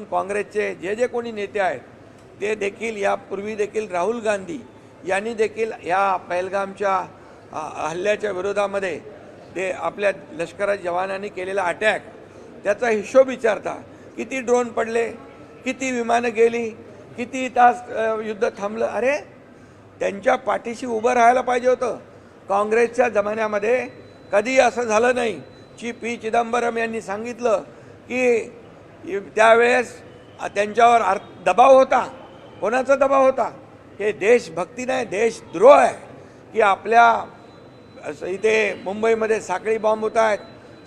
काँग्रेसचे जे जे कोणी नेते आहेत ते देखील यापूर्वी देखील राहुल गांधी यांनी देखील या पहलगामच्या हल्ल्याच्या विरोधामध्ये ते आपल्या लष्कराच्या जवानांनी केलेला अटॅक त्याचा हिशोब विचारता किती ड्रोन पडले, किती विमानं गेली, किती तास युद्ध थांबलं. अरे त्यांच्या पाठीशी उभं राहायला पाहिजे होतं. काँग्रेसच्या जमान्यामध्ये कधी असं झालं नाही. पी चिदंबरम यांनी सांगितलं की त्यावेळेस त्यांच्यावर दबाव होता. कोणाचा दबाव होता? हे देशभक्ती नाही, देशद्रोह आहे की आपल्या इथे मुंबईमध्ये साखळी बॉम्ब होत आहेत,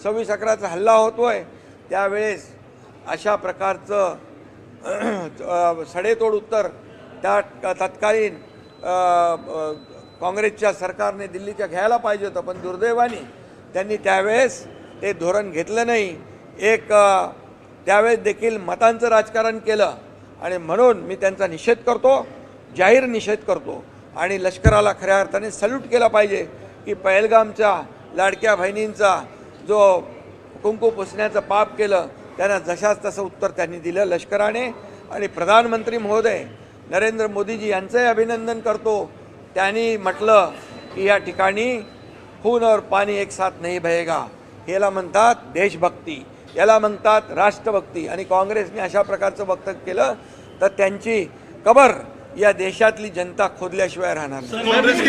26/11चा हल्ला होतोय, त्यावेळेस अशा प्रकारचं सडेतोड उत्तर त्या तत्कालीन काँग्रेसच्या सरकारने दिल्लीच्या घ्यायला पाहिजे होतं. पण दुर्दैवाने त्यांनी त्यावेळेस ते धोरण घेतलं नाही. त्यावेळेस देखील मतांचं राजकारण केलं आणि म्हणून मी त्यांचा निषेध करतो, जाहीर निषेध करतो. आणि लष्कराला खऱ्या अर्थाने सल्यूट केला पाहिजे की पहलगामच्या लाडक्या बहिणींचा जो कुंकू पुसण्याचं पाप केलं त्यांना जशाच तसं उत्तर त्यांनी दिलं लष्कराने. आणि प्रधानमंत्री महोदय नरेंद्र मोदीजी यांचंही अभिनंदन करतो. त्यांनी म्हटलं की या ठिकाणी खून और पाणी एक साथ नहीं बहेगा. याला म्हणतात देशभक्ती, याला म्हणतात राष्ट्रभक्ती. आणि काँग्रेसने अशा प्रकारचं वक्तव्य केलं तर त्यांची कबर या देशातली जनता खोदल्याशिवाय राहणार नाही.